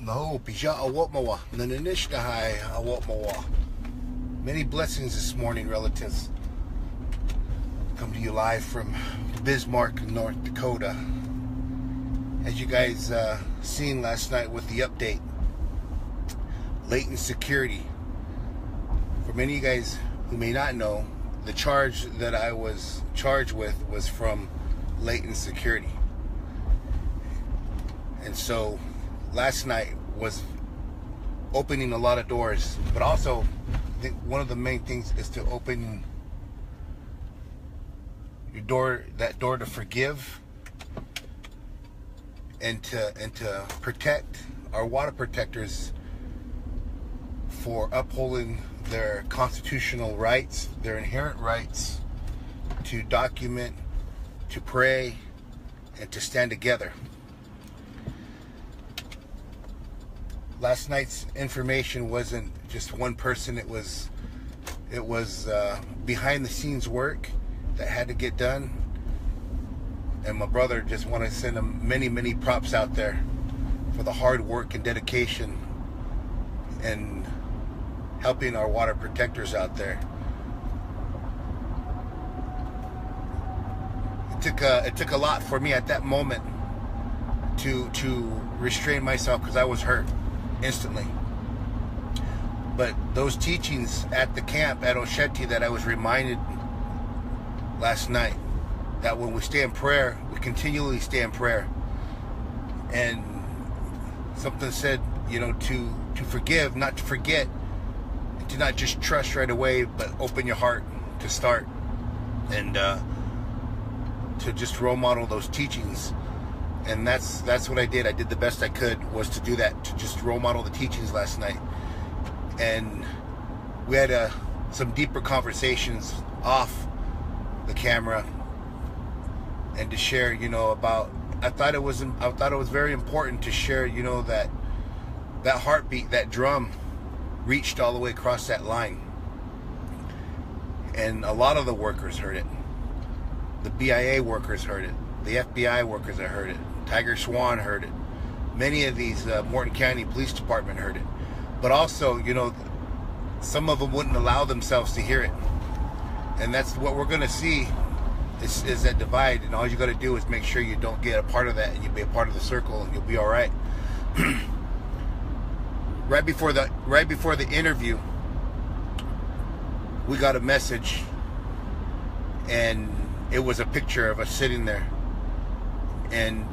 No, Pija Awotmawa, Nananishkahai Awotmawa. Many blessings this morning, relatives. Come to you live from Bismarck, North Dakota. As you guys seen last night with the update, latent security. For many of you guys who may not know, the charge that I was charged with was from latent security. And so last night was opening a lot of doors, but also I think one of the main things is to open your door, that door to forgive and to protect our water protectors for upholding their constitutional rights, their inherent rights to document, to pray, and to stand together. Last night's information wasn't just one person. It was behind the scenes work that had to get done. And my brother, just want to send him many props out there for the hard work and dedication and helping our water protectors out there. It took a lot for me at that moment to restrain myself, because I was hurt instantly. But those teachings at the camp at Osheti that I was reminded last night, that when we stay in prayer, we continually stay in prayer. And something said, to forgive, not to forget, and to not just trust right away, but open your heart to start, and to just role model those teachings. And that's what I did. I did the best I could, was to do that, to just role model the teachings last night. And we had some deeper conversations off the camera, and to share, about. I thought it was very important to share, that heartbeat, that drum, reached all the way across that line, and a lot of the workers heard it. The BIA workers heard it. The FBI workers that heard it. Tiger Swan heard it. Many of these Morton County Police Department heard it. But also, some of them wouldn't allow themselves to hear it. And that's what we're going to see is that divide. And all you got to do is make sure you don't get a part of that, and you'll be a part of the circle, and you'll be all right. Right before the interview, we got a message, and it was a picture of us sitting there. And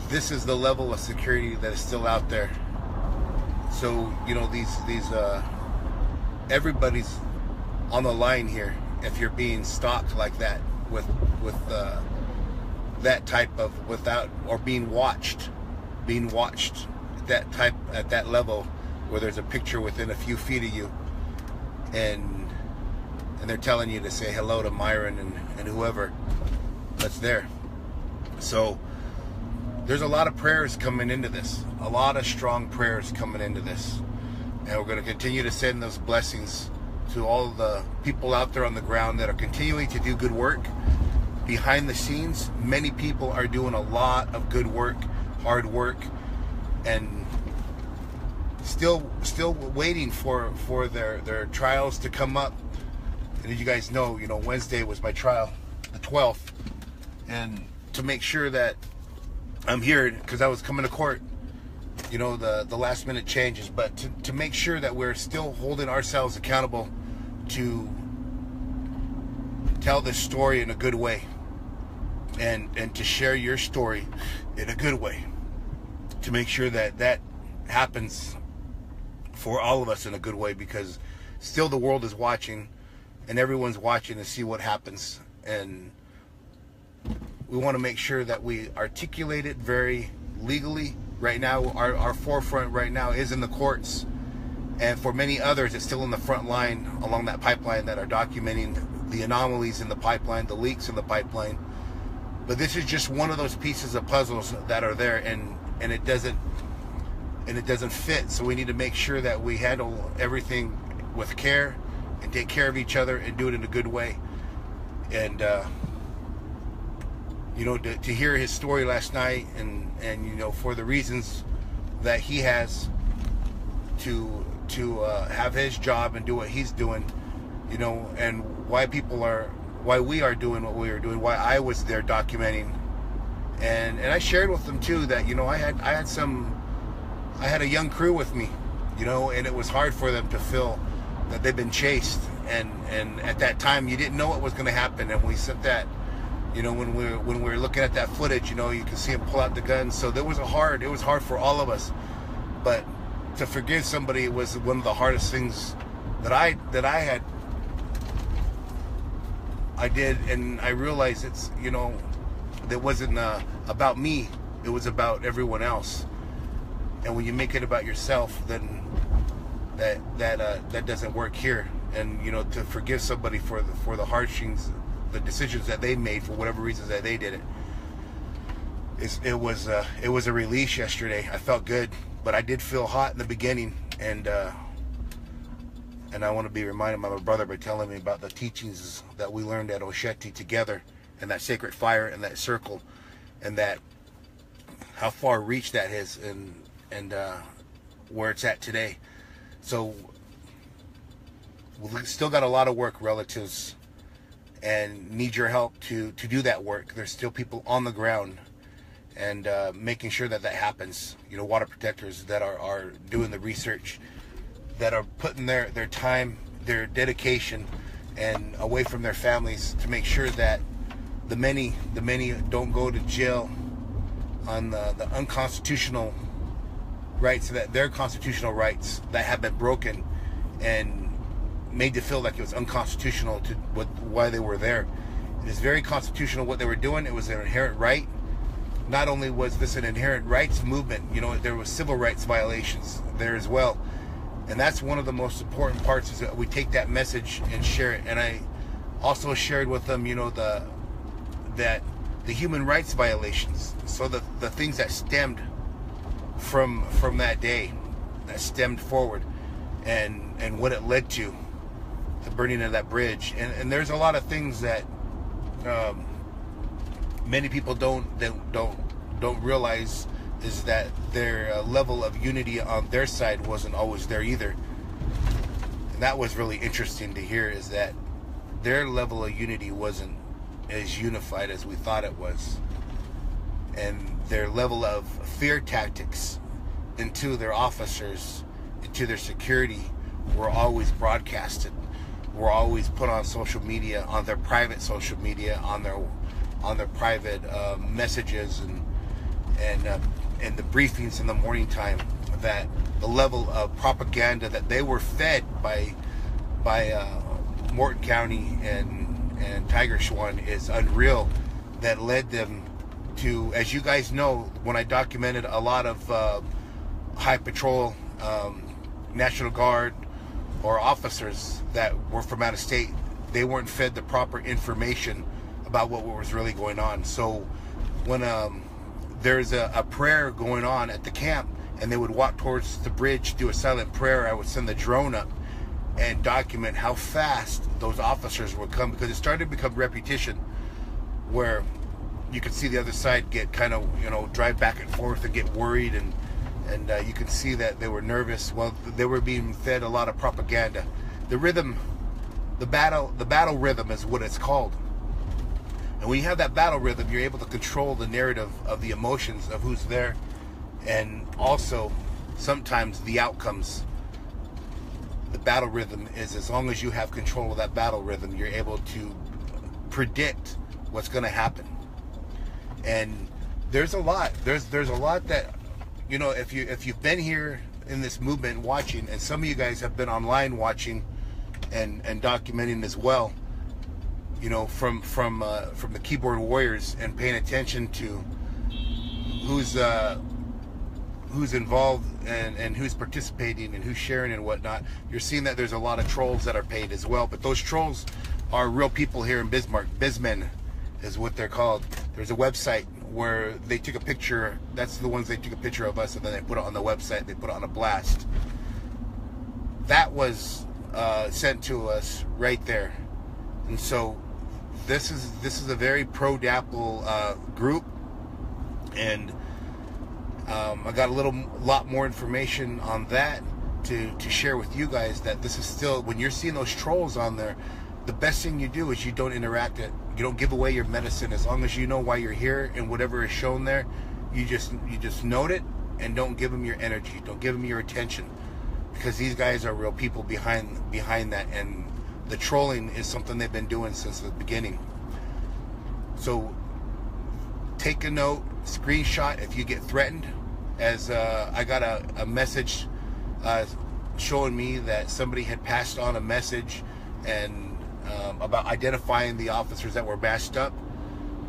this is the level of security that is still out there. So, these everybody's on the line here if you're being stalked like that with that type of, without, or being watched at that level where there's a picture within a few feet of you, and they're telling you to say hello to Myron and whoever that's there. So there's a lot of prayers coming into this, a lot of strong prayers coming into this, and we're going to continue to send those blessings to all the people out there on the ground that are continuing to do good work behind the scenes. Many people are doing a lot of good work, hard work, and still waiting for their trials to come up. And as you guys know, Wednesday was my trial, the 12th, and to make sure that I'm here, because I was coming to court, the last minute changes, but to make sure that we're still holding ourselves accountable to tell this story in a good way, and to share your story in a good way, to make sure that happens for all of us in a good way, because still the world is watching, and everyone's watching to see what happens. And we want to make sure that we articulate it very legally. Right now, our forefront right now is in the courts, and for many others, it's still in the front line along that pipeline that are documenting the anomalies in the pipeline, the leaks in the pipeline. But this is just one of those pieces of puzzles that are there, and it doesn't fit. So we need to make sure that we handle everything with care and take care of each other and do it in a good way. And to hear his story last night, and for the reasons that he has to have his job and do what he's doing, you know, and why we are doing what we are doing, why I was there documenting. And I shared with them too that, you know, I had a young crew with me, you know, and it was hard for them to feel that they've been chased, and at that time you didn't know what was going to happen. And we said that, you know, when we were looking at that footage, you know, you can see him pull out the gun. So it was hard for all of us. But to forgive somebody was one of the hardest things that I did. And I realized it's, you know, it wasn't about me, it was about everyone else. And when you make it about yourself, then that doesn't work here. And, you know, to forgive somebody for the hardships, the decisions that they made for whatever reasons that they did it was a release yesterday. I felt good, but I did feel hot in the beginning, and I want to be reminded by my brother by telling me about the teachings that we learned at Osheti together, and that sacred fire and that circle, and that how far reach that is, and where it's at today. So we've still got a lot of work, relatives, and need your help to do that work. There's still people on the ground, and making sure that happens. You know, water protectors that are doing the research, that are putting their time, their dedication, and away from their families to make sure that the many don't go to jail on the unconstitutional rights, that their constitutional rights that have been broken and made to feel like it was unconstitutional to why they were there. It is very constitutional what they were doing. It was an inherent right. Not only was this an inherent rights movement, you know, there was civil rights violations there as well. And that's one of the most important parts, is that we take that message and share it. And I also shared with them, you know, that the human rights violations, so the things that stemmed from that day, that stemmed forward, and what it led to, the burning of that bridge. And there's a lot of things that many people don't realize, is that their level of unity on their side wasn't always there either. And that was really interesting to hear, is that their level of unity wasn't as unified as we thought it was. And their level of fear tactics into their officers, into their security, were always broadcasted, were always put on social media, on their private social media, on their private messages, and the briefings in the morning time. That the level of propaganda that they were fed by Morton County and Tiger Schwan is unreal. That led them to, as you guys know, when I documented a lot of high patrol, National Guard, or officers that were from out of state, they weren't fed the proper information about what was really going on. So when there's a prayer going on at the camp, and they would walk towards the bridge, do a silent prayer, I would send the drone up and document how fast those officers would come, because it started to become repetition, where you could see the other side get kind of, you know, drive back and forth and get worried, and you could see that they were nervous. Well, they were being fed a lot of propaganda. The rhythm, the battle rhythm is what it's called. And when you have that battle rhythm, you're able to control the narrative of the emotions of who's there, and also sometimes the outcomes. The battle rhythm is, as long as you have control of that battle rhythm, you're able to predict what's going to happen. And there's a lot. There's a lot that, you know, if you've been here in this movement watching, and some of you guys have been online watching and documenting as well, you know, from the keyboard warriors, and paying attention to who's involved and who's participating and who's sharing and whatnot, you're seeing that there's a lot of trolls that are paid as well. But those trolls are real people here in Bismarck. Bismen is what they're called. There's a website where they took a picture. That's the ones they took a picture of us, and then they put it on the website. They put it on a blast. That was sent to us right there. And so this is a very pro-DAPL group, and I got a lot more information on that to share with you guys, that this is still, when you're seeing those trolls on there, the best thing you do is you don't interact it. You don't give away your medicine. As long as you know why you're here and whatever is shown there, you just note it and don't give them your energy. Don't give them your attention, because these guys are real people behind that, and the trolling is something they've been doing since the beginning. So take a note, screenshot if you get threatened, as I got a message showing me that somebody had passed on a message and about identifying the officers that were masked up.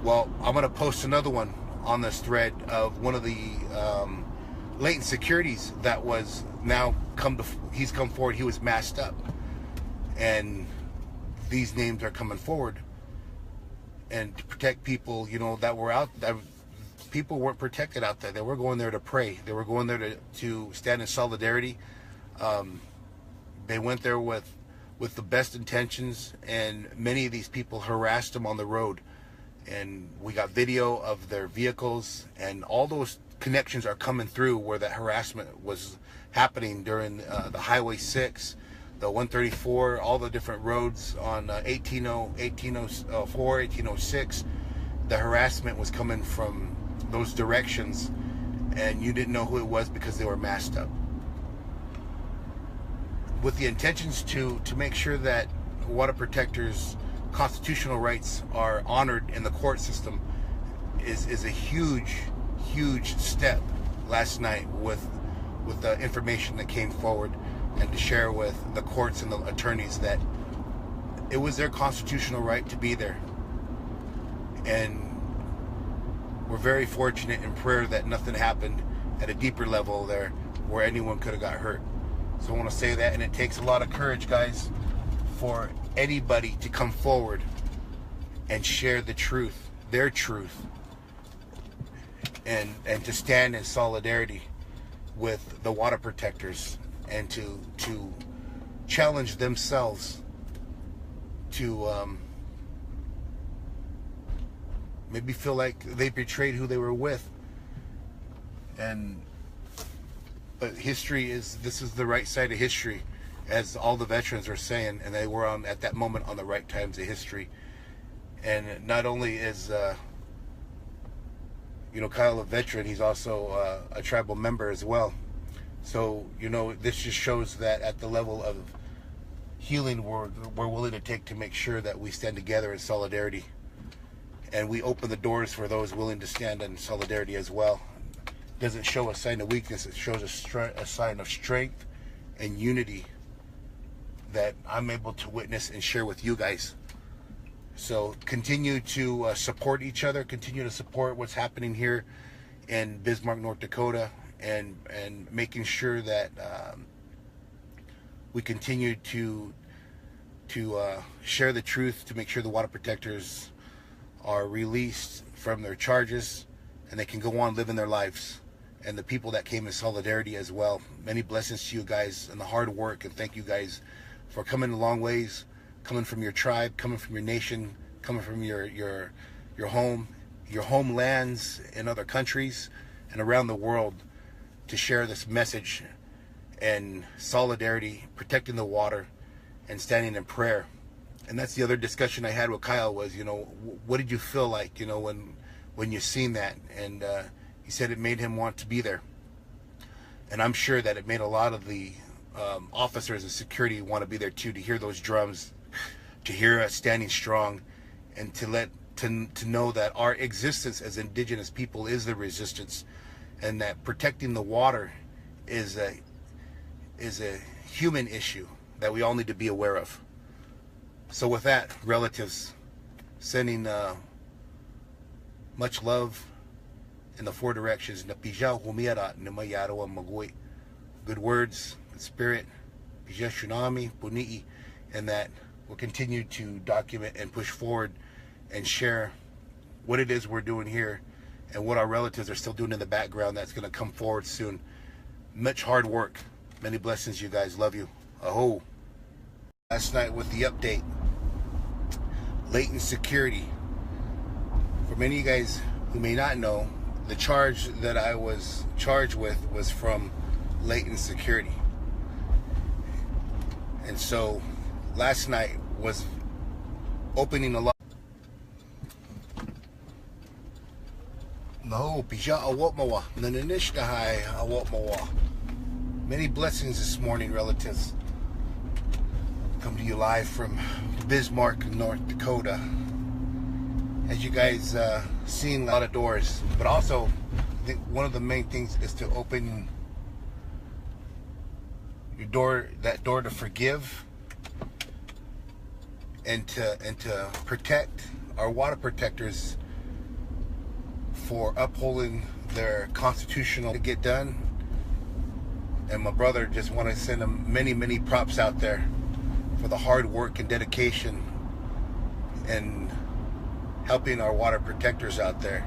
Well, I'm going to post another one on this thread of one of the latent securities that was now he's come forward. He was masked up, and these names are coming forward, and to protect people, you know, that were out there. People weren't protected out there. They were going there to pray. They were going there to stand in solidarity. They went there with the best intentions, and many of these people harassed them on the road. And we got video of their vehicles, and all those connections are coming through where that harassment was happening during the Highway 6, the 134, all the different roads on 1804, 1806. The harassment was coming from those directions, and you didn't know who it was because they were masked up, with the intentions to make sure that water protectors' constitutional rights are honored in the court system. Is a huge step last night with the information that came forward, and to share with the courts and the attorneys that it was their constitutional right to be there. And we're very fortunate in prayer that nothing happened at a deeper level there where anyone could have got hurt. So I want to say that, and it takes a lot of courage, guys, for anybody to come forward and share the truth, their truth, and to stand in solidarity with the water protectors, and to challenge themselves to maybe feel like they betrayed who they were with. But history this is the right side of history, as all the veterans are saying, and they were at that moment on the right times of history. And not only is Kyle a veteran, he's also a tribal member as well. So this just shows that at the level of healing we're willing to take to make sure that we stand together in solidarity, and we open the doors for those willing to stand in solidarity as well. It doesn't show a sign of weakness. It shows a sign of strength and unity that I'm able to witness and share with you guys. So continue to support each other. Continue to support what's happening here in Bismarck, North Dakota, and making sure that we continue to share the truth, to make sure the water protectors are released from their charges and they can go on living their lives, and the people that came in solidarity as well. Many blessings to you guys and the hard work, and thank you guys for coming a long ways, coming from your tribe, coming from your nation, coming from your homelands in other countries and around the world, to share this message and solidarity, protecting the water and standing in prayer. And that's the other discussion I had with Kyle was, what did you feel like, when you seen that? And he said it made him want to be there. And I'm sure that it made a lot of the officers and security want to be there too, to hear those drums, to hear us standing strong, and to know that our existence as indigenous people is the resistance, and that protecting the water is a human issue that we all need to be aware of. So with that, relatives, sending much love in the four directions. Good words, good spirit, and that we'll continue to document and push forward and share what it is we're doing here and what our relatives are still doing in the background that's going to come forward soon. Much hard work. Many blessings, you guys. Love you. Aho. Last night with the update. Latent security. For many of you guys who may not know, the charge that I was charged with was from latent security. And so last night was opening a lot. Many blessings this morning, relatives. Come to you live from Bismarck, North Dakota. As you guys seen, a lot of doors, but also I think one of the main things is to open your door, that door to forgive, and to protect our water protectors for upholding their constitutional to get done. And my brother, just want to send him many props out there for the hard work and dedication and helping our water protectors out there.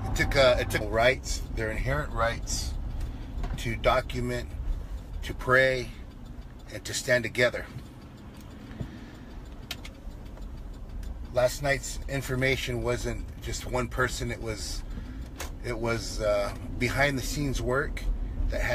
It took rights, their inherent rights, to document, to pray, and to stand together. Last night's information wasn't just one person. It was behind the scenes work that had